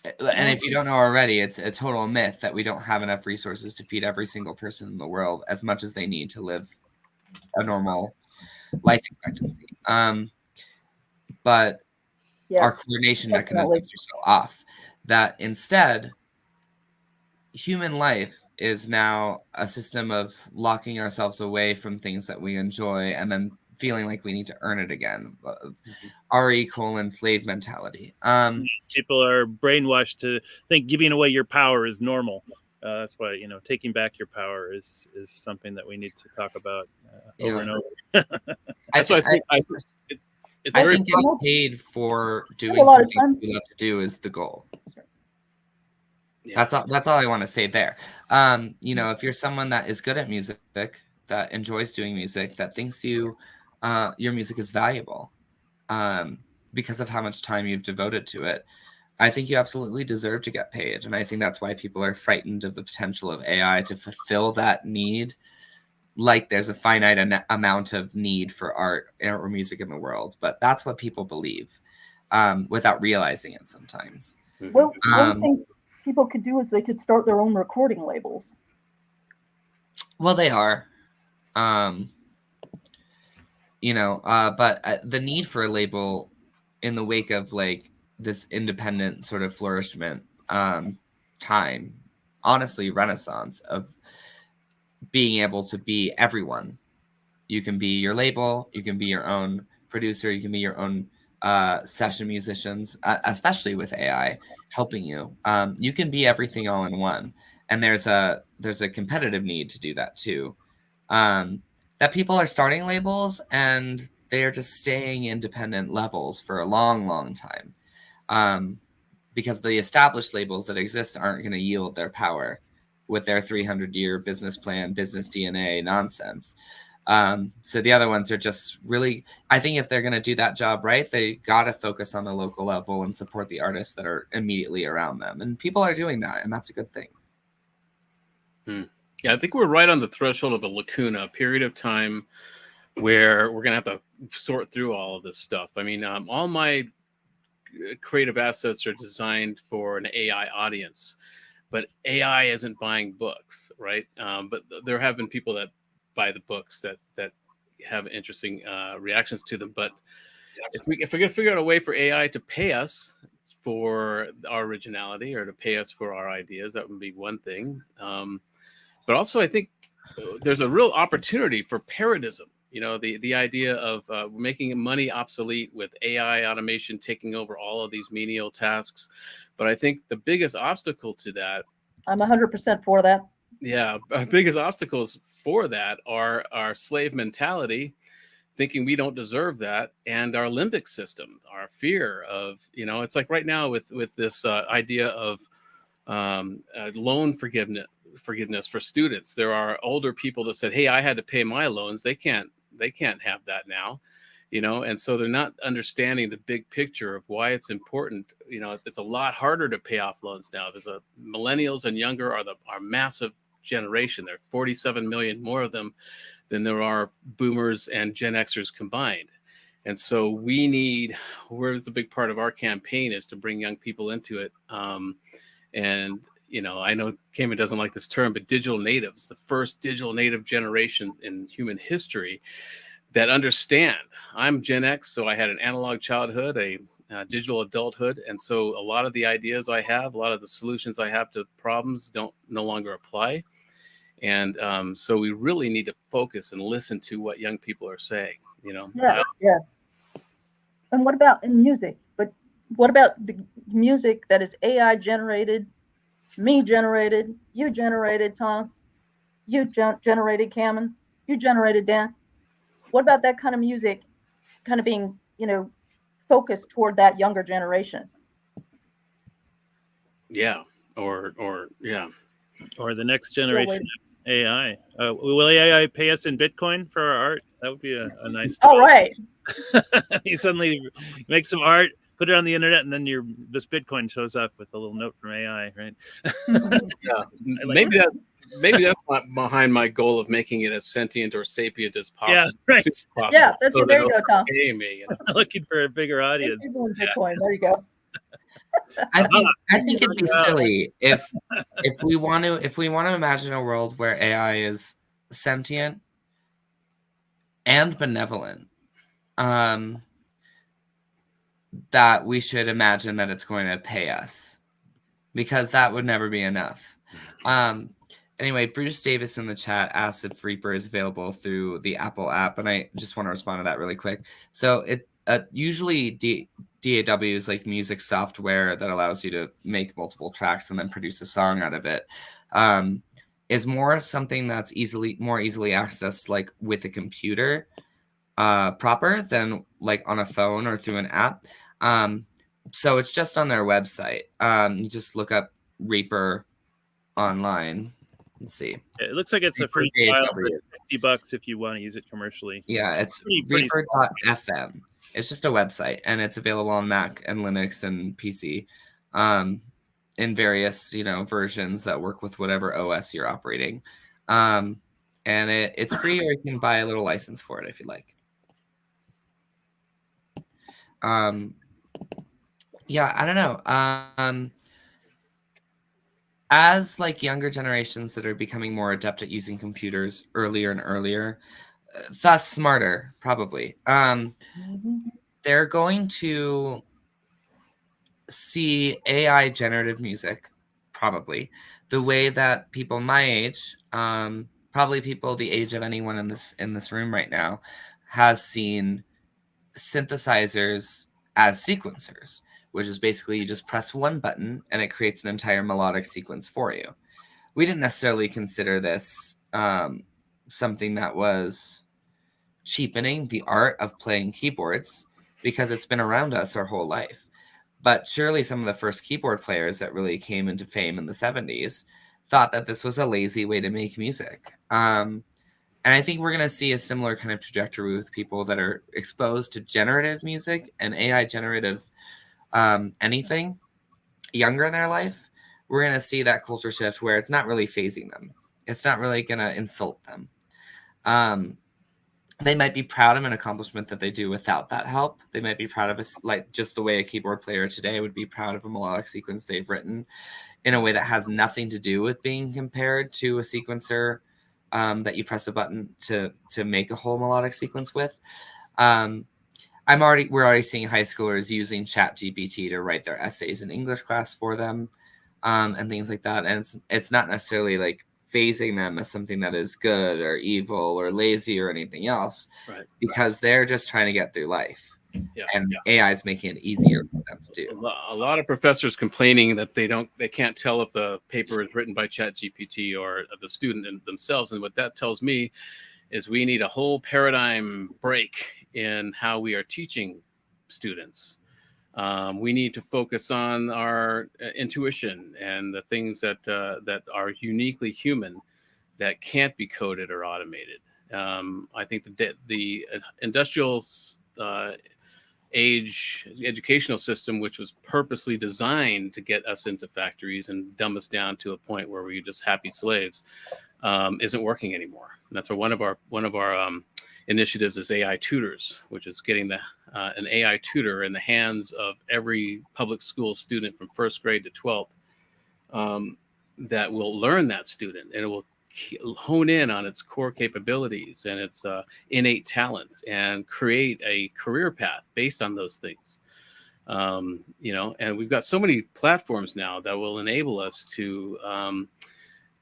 if you don't know already, it's a total myth that we don't have enough resources to feed every single person in the world as much as they need to live a normal life expectancy. But Yes, our coordination definitely. mechanisms are so off that instead, human life is now a system of locking ourselves away from things that we enjoy and then feeling like we need to earn it again. RE:slave mentality. People are brainwashed to think giving away your power is normal. That's why taking back your power is something that we need to talk about over and over. That's why I think it's I very think getting paid for doing a lot of something time. you love to do is the goal. Yeah. That's all I want to say there. If you're someone that is good at music, that enjoys doing music, that thinks your music is valuable, because of how much time you've devoted to it, I think you absolutely deserve to get paid. And I think that's why people are frightened of the potential of AI to fulfill that need. Like there's a finite amount of need for art or music in the world, but that's what people believe, without realizing it sometimes. Well, one thing people could do is they could start their own recording labels. Well, they are, but the need for a label in the wake of like this independent sort of flourishment, time, honestly, renaissance of being able to be everyone. You can be your label, you can be your own producer, you can be your own session musicians, especially with AI helping you. You can be everything all in one. And there's a competitive need to do that too. That people are starting labels and they're just staying independent levels for a long, long time. Because the established labels that exist aren't going to yield their power with their 300-year business plan, business DNA nonsense. So the other ones are just really, I think if they're going to do that job right, they got to focus on the local level and support the artists that are immediately around them. And people are doing that, and that's a good thing. Yeah, I think we're right on the threshold of a lacuna, a period of time where we're going to have to sort through all of this stuff. I mean, all my creative assets are designed for an AI audience, but AI isn't buying books, right? But there have been people that buy the books that have interesting reactions to them. But if we're going to figure out a way for AI to pay us for our originality or to pay us for our ideas, that would be one thing. But also, I think there's a real opportunity for parodism. You know, the idea of making money obsolete with AI automation taking over all of these menial tasks. But I think the biggest obstacle to that, I'm 100% for that. yeah, our biggest obstacles for that are our slave mentality, thinking we don't deserve that, and our limbic system, our fear of, you know, it's like right now with this idea of loan forgiveness for students. There are older people that said, hey, I had to pay my loans. They can't have that now, you know. And so they're not understanding the big picture of why it's important. You know, it's a lot harder to pay off loans now. There's millennials and younger are massive generation. There are 47 million more of them than there are boomers and Gen Xers combined. And so where's a big part of our campaign is to bring young people into it. And, you know, I know Cayman doesn't like this term, but digital natives, the first digital native generations in human history that understand. I'm Gen X, so I had an analog childhood, a digital adulthood. And so a lot of the ideas I have, a lot of the solutions I have to problems no longer apply. And so we really need to focus and listen to what young people are saying, you know. Yes. And what about in music? But what about the music that is AI generated, me generated, you generated, Tom, you generated, Cameron, you generated, Dan? What about that kind of music kind of being, you know, focused toward that younger generation? Yeah. Or yeah. Or the next generation of AI. Will AI pay us in Bitcoin for our art? That would be a nice. All right. You suddenly make some art, put it on the internet, and then this Bitcoin shows up with a little note from AI, right? Yeah. Maybe that's behind my goal of making it as sentient or sapient as possible. Yeah, right. Yeah, that's so there you go, Tom. Me, you know? Looking for a bigger audience. Bitcoin. There you go. I think it'd be silly if we want to imagine a world where AI is sentient and benevolent, that we should imagine that it's going to pay us, because that would never be enough. Anyway, Bruce Davis in the chat asked if Reaper is available through the Apple app, and I just want to respond to that really quick. So it usually DAW is like music software that allows you to make multiple tracks and then produce a song out of it. Is more something that's more easily accessed like with a computer proper than like on a phone or through an app. So it's just on their website. You just look up Reaper online. Let's see. It looks like it's a free trial, but it's $50 if you want to use it commercially. Yeah, it's Reaper.fm. It's just a website, and it's available on Mac and Linux and PC, in various versions that work with whatever OS you're operating. And it's free, or you can buy a little license for it if you like. Yeah, I don't know. As like younger generations that are becoming more adept at using computers earlier and earlier, thus smarter, probably, they're going to see AI generative music, probably, the way that people my age, probably people the age of anyone in this room right now, has seen synthesizers as sequencers, which is basically you just press one button and it creates an entire melodic sequence for you. We didn't necessarily consider this something that was cheapening the art of playing keyboards, because it's been around us our whole life. But surely some of the first keyboard players that really came into fame in the 70s thought that this was a lazy way to make music. And I think we're going to see a similar kind of trajectory with people that are exposed to generative music and AI generative anything younger in their life. We're going to see that culture shift where it's not really phasing them. It's not really going to insult them. They might be proud of an accomplishment that they do without that help. They might be proud of like just the way a keyboard player today would be proud of a melodic sequence they've written in a way that has nothing to do with being compared to a sequencer that you press a button to make a whole melodic sequence with. We're already seeing high schoolers using ChatGPT to write their essays in English class for them, and things like that. And it's not necessarily like phasing them as something that is good or evil or lazy or anything else, Right. because they're just trying to get through life. Yeah. And AI is making it easier for them to do. A lot of professors complaining that they can't tell if the paper is written by ChatGPT or the student themselves. And what that tells me is we need a whole paradigm break in how we are teaching students. We need to focus on our intuition and the things that are uniquely human that can't be coded or automated. I think the industrial age educational system, which was purposely designed to get us into factories and dumb us down to a point where we're just happy slaves, isn't working anymore. And that's where one of our initiatives is AI tutors, which is getting an AI tutor in the hands of every public school student from first grade to 12th, that will learn that student, and it will hone in on its core capabilities and its innate talents and create a career path based on those things. And we've got so many platforms now that will enable us to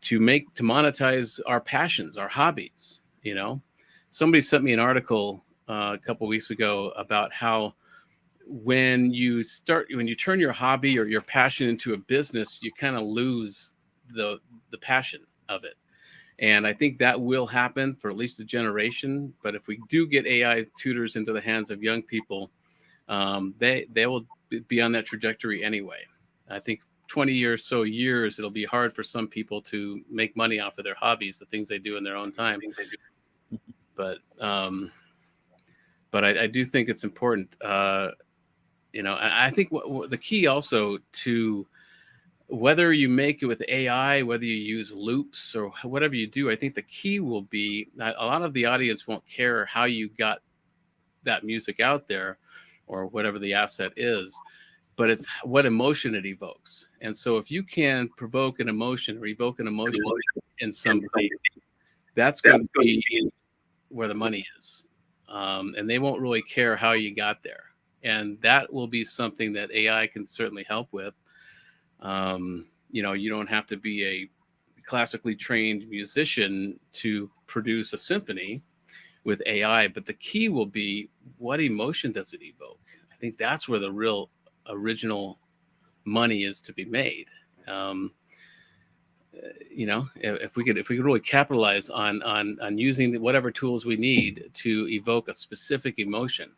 monetize our passions, our hobbies. Somebody sent me an article a couple of weeks ago about how when you turn your hobby or your passion into a business, you kind of lose the passion of it. And I think that will happen for at least a generation. But if we do get AI tutors into the hands of young people, they will be on that trajectory anyway. I think 20 or so years, it'll be hard for some people to make money off of their hobbies, the things they do in their own time. But I do think it's important. I think the key also to whether you make it with AI, whether you use loops or whatever you do, I think the key will be that a lot of the audience won't care how you got that music out there or whatever the asset is, but it's what emotion it evokes. And so if you can provoke an emotion or evoke an emotion in somebody, that's going to be where the money is. And they won't really care how you got there. And that will be something that AI can certainly help with. You don't have to be a classically trained musician to produce a symphony with AI, but the key will be what emotion does it evoke? I think that's where the real original money is to be made. If we could really capitalize on using whatever tools we need to evoke a specific emotion,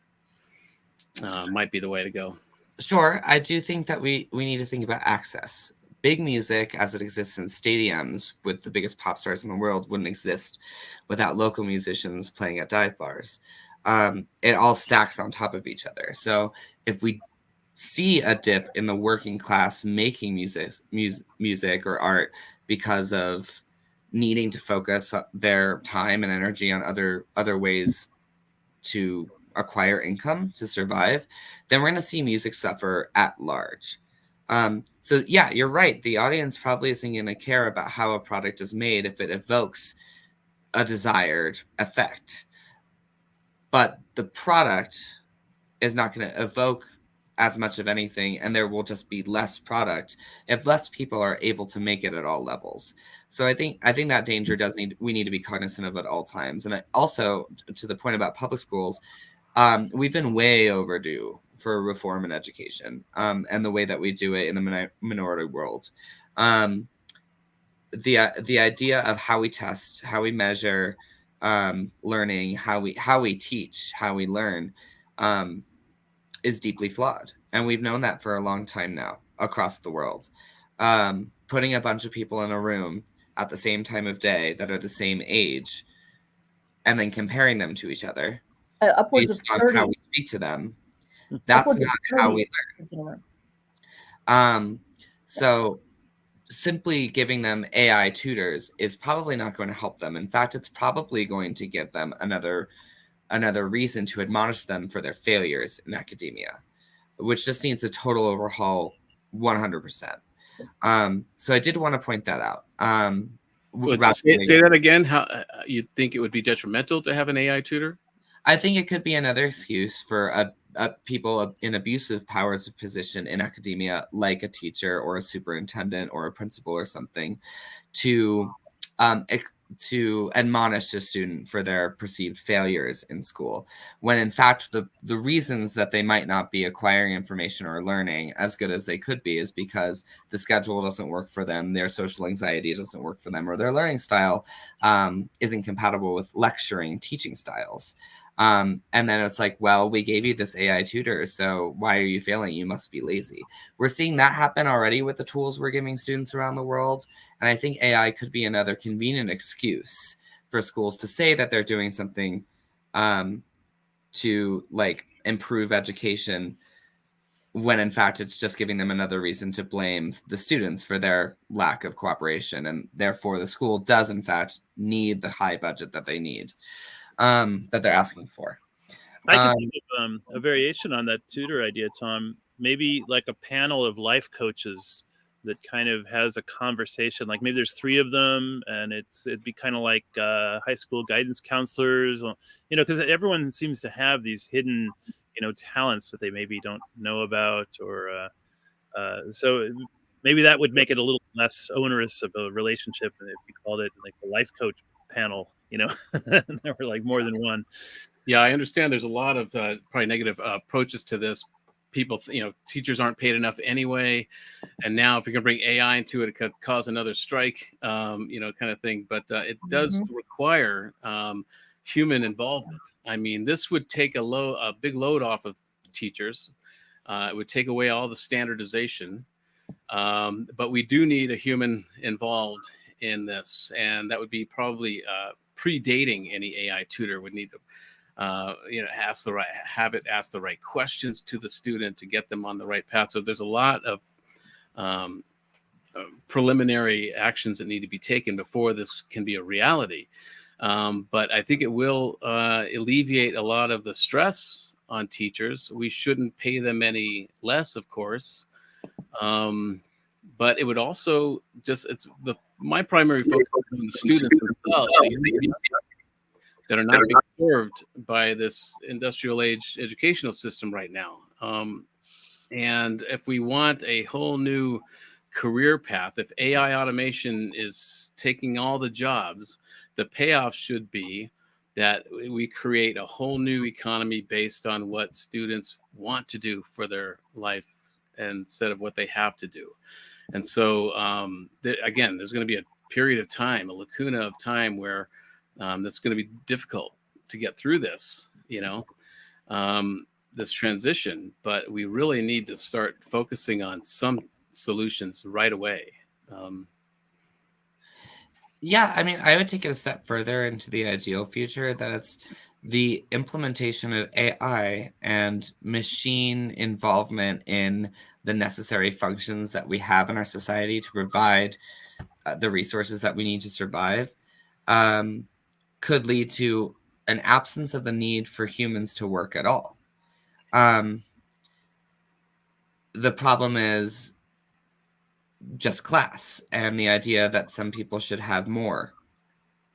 might be the way to go. Sure, I do think that we need to think about access. Big music, as it exists in stadiums with the biggest pop stars in the world, wouldn't exist without local musicians playing at dive bars. It all stacks on top of each other. So if we see a dip in the working class making music or art because of needing to focus their time and energy on other ways to acquire income to survive, then we're going to see music suffer at large. So yeah, you're right. The audience probably isn't going to care about how a product is made if it evokes a desired effect. But the product is not going to evoke as much of anything, and there will just be less product if less people are able to make it at all levels. So I think that danger we need to be cognizant of at all times. And also, to the point about public schools, we've been way overdue for reform in education, and the way that we do it in the minority world. The idea of how we test, how we measure learning, how we teach, how we learn, is deeply flawed. And we've known that for a long time now across the world. Putting a bunch of people in a room at the same time of day that are the same age and then comparing them to each other Upwards of based on 30, how we speak to them, that's upwards of not how 30 we kids in a room. learn. So simply giving them AI tutors is probably not going to help them. In fact, it's probably going to give them another reason to admonish them for their failures in academia, which just needs a total overhaul 100%. So I did want to point that out. Say that again. How you think it would be detrimental to have an AI tutor? I think it could be another excuse for people in abusive powers of position in academia, like a teacher or a superintendent or a principal or something, to admonish a student for their perceived failures in school, when in fact the reasons that they might not be acquiring information or learning as good as they could be is because the schedule doesn't work for them, their social anxiety doesn't work for them, or their learning style isn't compatible with lecturing teaching styles. And then it's like, well, we gave you this AI tutor, so why are you failing? You must be lazy. We're seeing that happen already with the tools we're giving students around the world. And I think AI could be another convenient excuse for schools to say that they're doing something to like improve education, when in fact it's just giving them another reason to blame the students for their lack of cooperation. And therefore the school does in fact need the high budget that they need. That they're asking for. I can think of a variation on that tutor idea, Tom. Maybe like a panel of life coaches that kind of has a conversation. Like maybe there's 3 of them, and it'd be kind of like high school guidance counselors. Because everyone seems to have these hidden, talents that they maybe don't know about, or so maybe that would make it a little less onerous of a relationship if we called it like the life coach panel. There were like more than one. Yeah, I understand there's a lot of probably negative approaches to this. People, teachers aren't paid enough anyway. And now if you can bring AI into it, it could cause another strike, kind of thing. But it does require human involvement. I mean, this would take a big load off of teachers. It would take away all the standardization. But we do need a human involved in this. And that would be probably predating any AI tutor. Would need to ask the right questions to the student to get them on the right path. So there's a lot of preliminary actions that need to be taken before this can be a reality. But I think it will alleviate a lot of the stress on teachers. We shouldn't pay them any less, of course. But it would also my primary focus on the students themselves, that are not being served by this industrial age educational system right now. And if we want a whole new career path, if AI automation is taking all the jobs, the payoff should be that we create a whole new economy based on what students want to do for their life instead of what they have to do. And so, again, there's going to be a period of time, a lacuna of time where that's going to be difficult to get through this, this transition. But we really need to start focusing on some solutions right away. Yeah, I mean, I would take it a step further into the ideal future, that it's the implementation of AI and machine involvement in the necessary functions that we have in our society to provide the resources that we need to survive, could lead to an absence of the need for humans to work at all. The problem is just class and the idea that some people should have more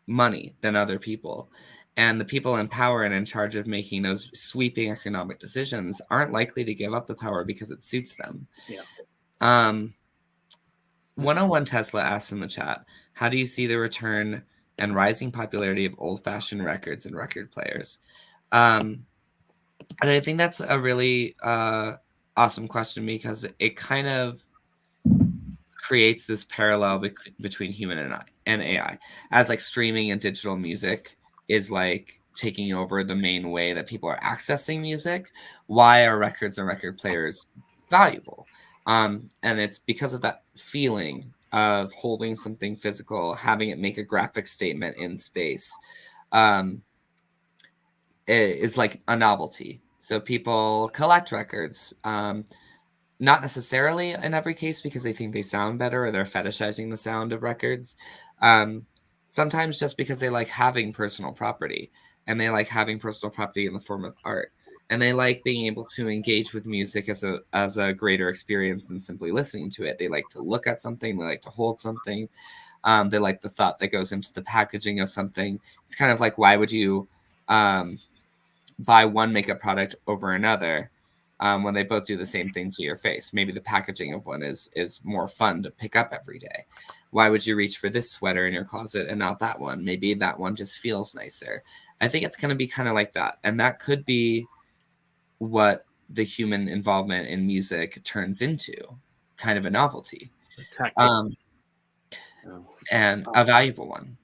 money than other people. And the people in power and in charge of making those sweeping economic decisions aren't likely to give up the power because it suits them. Yeah. 101 Tesla asks in the chat, how do you see the return and rising popularity of old-fashioned records and record players? And I think that's a really awesome question, because it kind of creates this parallel between human and AI, as like streaming and digital music is like taking over the main way that people are accessing music. Why are records and record players valuable? And it's because of that feeling of holding something physical, having it make a graphic statement in space. is like a novelty. So people collect records, not necessarily in every case because they think they sound better or they're fetishizing the sound of records. Sometimes just because they like having personal property, and they like having personal property in the form of art, and they like being able to engage with music as a greater experience than simply listening to it. They like to look at something, they like to hold something, they like the thought that goes into the packaging of something. It's kind of like, why would you buy one makeup product over another when they both do the same thing to your face? Maybe the packaging of one is more fun to pick up every day. Why would you reach for this sweater in your closet and not that one? Maybe that one just feels nicer. I think it's going to be kind of like that. And that could be what the human involvement in music turns into, kind of a novelty, Tactile. and a valuable one.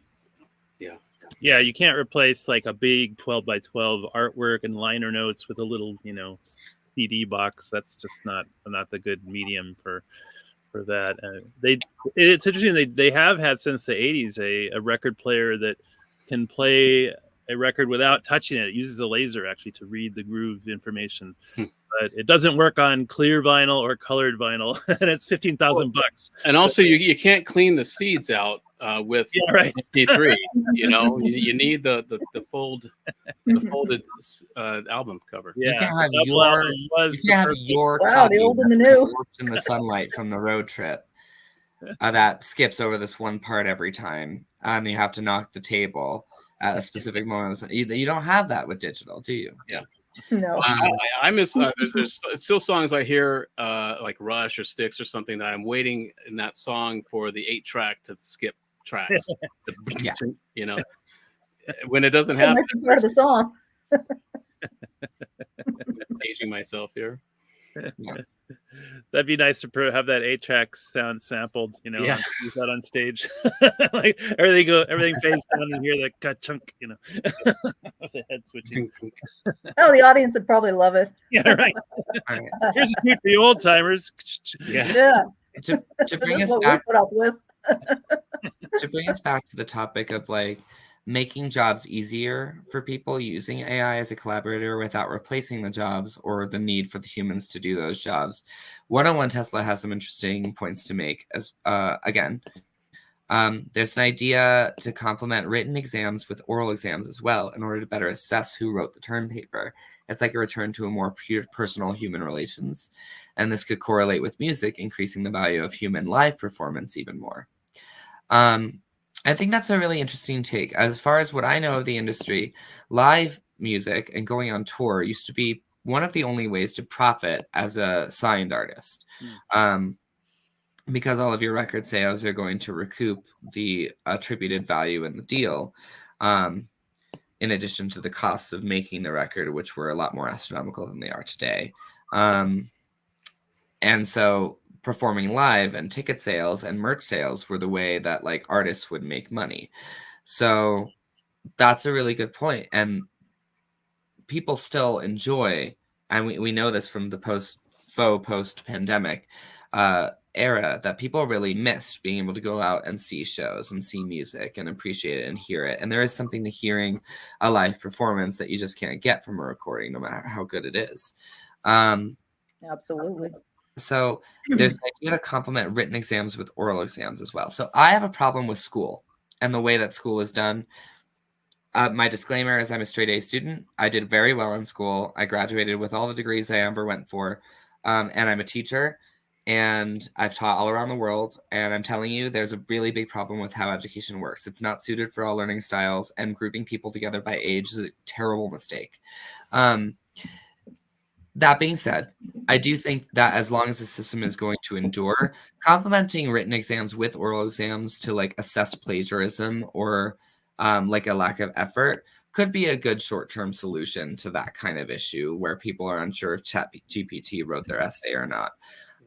Yeah, you can't replace like a big 12 by 12 artwork and liner notes with a little, CD box. That's just not the good medium for that. It's interesting. They have had since the 80s a record player that can play a record without touching it. It uses a laser actually to read the groove information. But it doesn't work on clear vinyl or colored vinyl, and it's $15,000. And also, you can't clean the seeds out with MP3. You need the folded album cover. You Yeah, can have your Wow, copy the old and the that's new. warped in the sunlight from the road trip that skips over this one part every time, and you have to knock the table at a specific moment. You don't have that with digital, do you? Yeah. No. I miss there's still songs I hear like Rush or Styx or something that I'm waiting in that song for the 8-track to skip tracks. Yeah. When it doesn't That happen, might be part of the song. aging myself here. That'd be nice to have that 8-track sound sampled, Yeah. use that on stage. Like everything fades down and you hear that cut chunk, of the head switching. Oh, the audience would probably love it. Yeah, right. All right. Here's a treat for you old timers. Yeah. Yeah. To bring This is us what we back put up with. to bring us back to the topic of like making jobs easier for people using AI as a collaborator without replacing the jobs or the need for the humans to do those jobs. 101 Tesla has some interesting points to make. As again, there's an idea to complement written exams with oral exams as well in order to better assess who wrote the term paper. It's like a return to a more pure personal human relations. And this could correlate with music, increasing the value of human live performance even more. I think that's a really interesting take. As far as what I know of the industry, live music and going on tour used to be one of the only ways to profit as a signed artist. Because all of your record sales are going to recoup the attributed value in the deal, in addition to the costs of making the record, which were a lot more astronomical than they are today. And so performing live and ticket sales and merch sales were the way that like artists would make money. So that's a really good point. And people still enjoy, and we know this from the post-pandemic era, that people really missed being able to go out and see shows and see music and appreciate it and hear it. And there is something to hearing a live performance that you just can't get from a recording, no matter how good it is. Absolutely. So there's an idea to complement written exams with oral exams as well. So I have a problem with school and the way that school is done. My disclaimer is I'm a straight A student. I did very well in school. I graduated with all the degrees I ever went for. And I'm a teacher, and I've taught all around the world. And I'm telling you, there's a really big problem with how education works. It's not suited for all learning styles, and grouping people together by age is a terrible mistake. That being said, I do think that as long as the system is going to endure, complementing written exams with oral exams to like assess plagiarism or like a lack of effort could be a good short-term solution to that kind of issue where people are unsure if ChatGPT wrote their essay or not.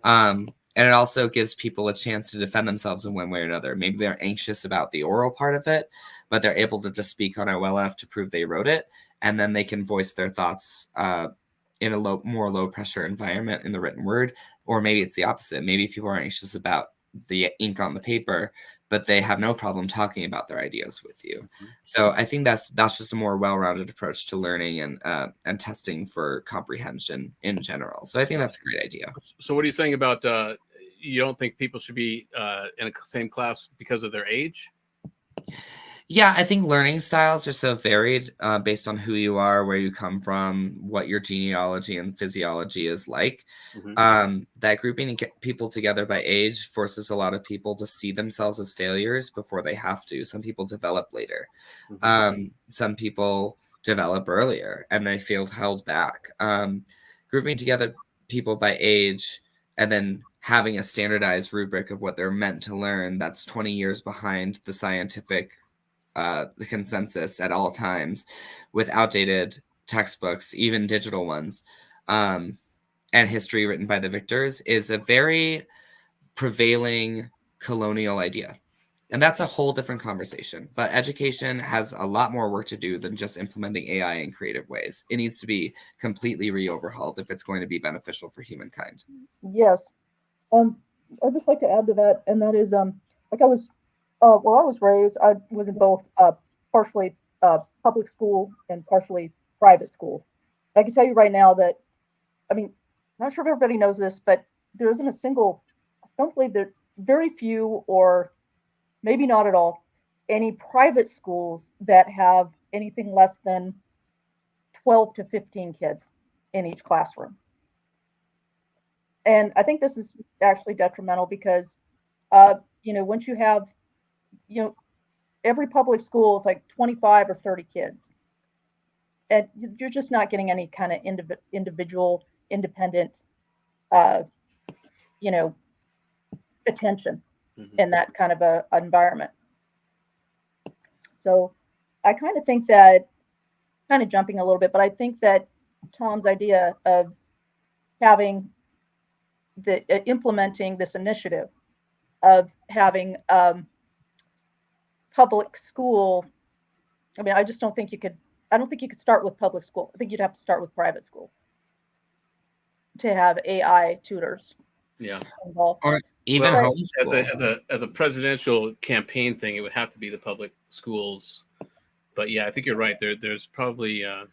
And it also gives people a chance to defend themselves in one way or another. Maybe they're anxious about the oral part of it, but they're able to just speak on it well enough to prove they wrote it, and then they can voice their thoughts in a more low pressure environment in the written word. Or maybe it's the opposite. Maybe people are anxious about the ink on the paper, but they have no problem talking about their ideas with you. Mhm. So I think that's just a more well-rounded approach to learning and testing for comprehension in general. So I think that's a great idea. So what are you saying about you don't think people should be in the same class because of their age? Yeah, I think learning styles are so varied based on who you are, where you come from, what your genealogy and physiology is like. That grouping people together by age forces a lot of people to see themselves as failures before they have to. Some people develop later. Some people develop earlier and they feel held back. Grouping together people by age and then having a standardized rubric of what they're meant to learn that's 20 years behind the scientific the consensus at all times with outdated textbooks, even digital ones, and history written by the victors is a very prevailing colonial idea. And that's a whole different conversation. But education has a lot more work to do than just implementing AI in creative ways. It needs to be completely re-overhauled if it's going to be beneficial for humankind. Yes. I'd just like to add to that, and that is, like I was, well, I was raised, I was in both partially public school and partially private school. I can tell you right now that, I mean, I'm not sure if everybody knows this, but there isn't a single, I don't believe there, very few or maybe not at all, any private schools that have anything less than 12 to 15 kids in each classroom. And I think this is actually detrimental because, once you have, every public school is like 25 or 30 kids. And you're just not getting any kind of individual, independent, uh, you know, attention in that kind of a environment. So I kind of think that, kind of jumping a little bit, but I think that Tom's idea of having implementing this initiative of having public school. I mean, I just don't think you could. I don't think you could start with public school. I think you'd have to start with private school to have AI tutors. Yeah. Involved. Or even Well, homeschool. as a presidential campaign thing, it would have to be the public schools. But yeah, I think you're right. There's probably a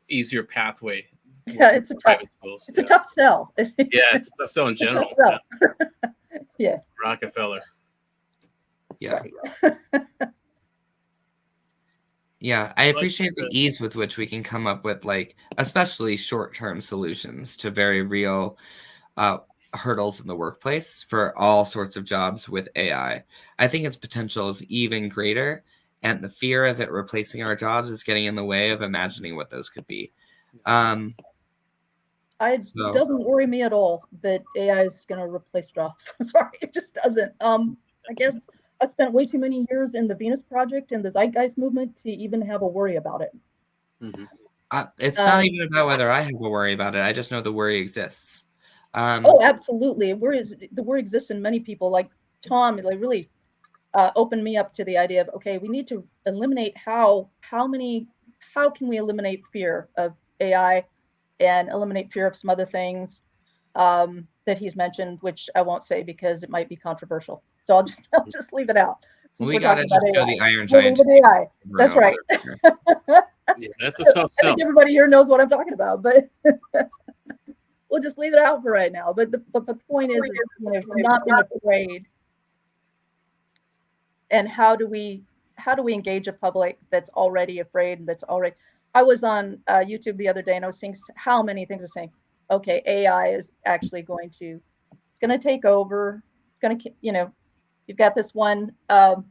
easier pathway. Yeah, it's a tough. Schools. It's a tough sell. Yeah, it's a tough sell in general. Yeah. Rockefeller. Yeah. Yeah, I appreciate the ease with which we can come up with, like, especially short-term solutions to very real hurdles in the workplace for all sorts of jobs with AI. I think its potential is even greater, and the fear of it replacing our jobs is getting in the way of imagining what those could be. It doesn't worry me at all that AI is going to replace jobs. I'm sorry, it just doesn't. I guess I spent way too many years in the Venus Project and the Zeitgeist movement to even have a worry about it. It's not even about whether I have a worry about it. I just know the worry exists. Oh, absolutely. The worry exists in many people. Like Tom, like really opened me up to the idea of, okay, we need to eliminate how can we eliminate fear of AI and eliminate fear of some other things that he's mentioned, which I won't say because it might be controversial. So I'll just leave it out. We gotta just show the Iron Giant. AI. That's right. Yeah, that's a tough sell. I think everybody here knows what I'm talking about, but we'll just leave it out for right now. But the point is not being afraid. And how do we engage a public that's already afraid and that's already. I was on YouTube the other day and I was seeing how many things are saying, okay, AI is actually going to take over. It's going to, you've got this one, a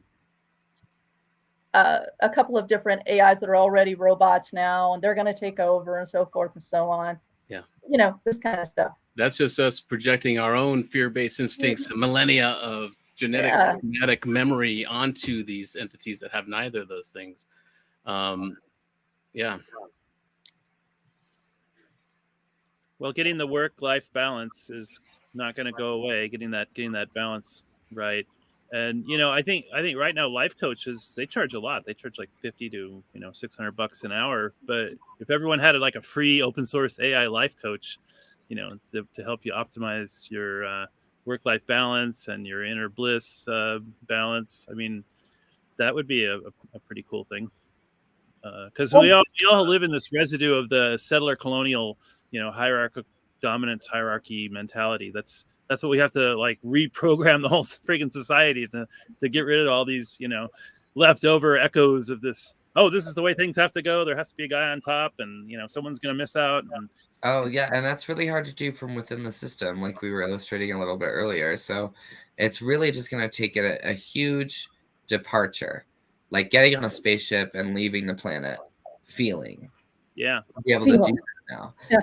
couple of different AIs that are already robots now, and they're going to take over and so forth and so on. Yeah. This kind of stuff. That's just us projecting our own fear-based instincts, millennia of genetic memory onto these entities that have neither of those things. Yeah. Well, getting the work-life balance is not going to go away. Getting that balance right, and I think right now life coaches, they charge a lot. They charge like $50 to $600 an hour. But if everyone had like a free open source AI life coach, to help you optimize your work-life balance and your inner bliss balance. I mean, that would be a pretty cool thing. Because we all live in this residue of the settler colonial, dominant hierarchy mentality. That's what we have to like reprogram the whole friggin' society to get rid of all these, leftover echoes of this. Oh, this is the way things have to go. There has to be a guy on top, and someone's gonna miss out. And Oh yeah, and that's really hard to do from within the system, like we were illustrating a little bit earlier. So it's really just going to take it a huge departure, like getting on a spaceship and leaving the planet, feeling. Yeah, be able to do that now. Yeah.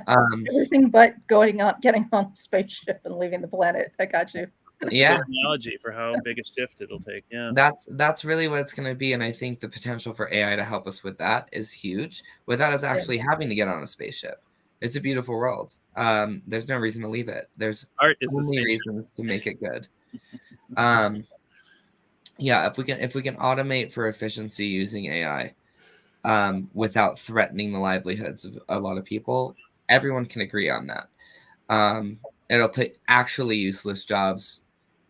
Everything but getting on the spaceship and leaving the planet. I got you. That's a good analogy for how big a shift it'll take. Yeah, that's really what it's going to be, and I think the potential for AI to help us with that is huge. Without us actually having to get on a spaceship, it's a beautiful world. There's no reason to leave it. There's only reasons to make it good. Yeah, if we can automate for efficiency using AI, without threatening the livelihoods of a lot of people, everyone can agree on that. It'll put actually useless jobs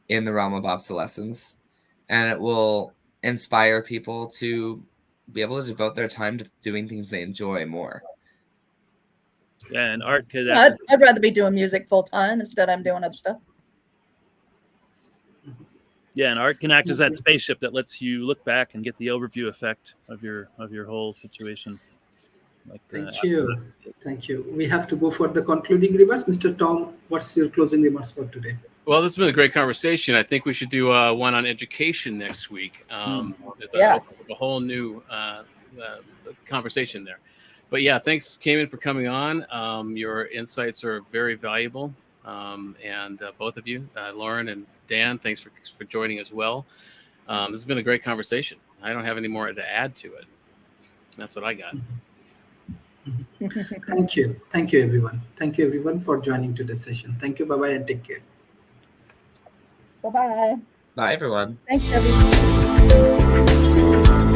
in the realm of obsolescence, and it will inspire people to be able to devote their time to doing things they enjoy more. Yeah, and art could. I'd rather be doing music full time instead. I'm doing other stuff. Yeah, and art can act as that spaceship that lets you look back and get the overview effect of your whole situation. Like Thank you. We have to go for the concluding remarks. Mr. Tom, what's your closing remarks for today? Well, this has been a great conversation. I think we should do one on education next week. There's a whole new conversation there. But yeah, thanks, Cayman, for coming on. Your insights are very valuable. And both of you, Lauren and Dan, thanks for joining as well. This has been a great conversation. I don't have any more to add to it. That's what I got. Thank you. Thank you, everyone. Thank you, everyone, for joining today's session. Thank you. Bye-bye and take care. Bye-bye. Bye, everyone. Thanks, everyone.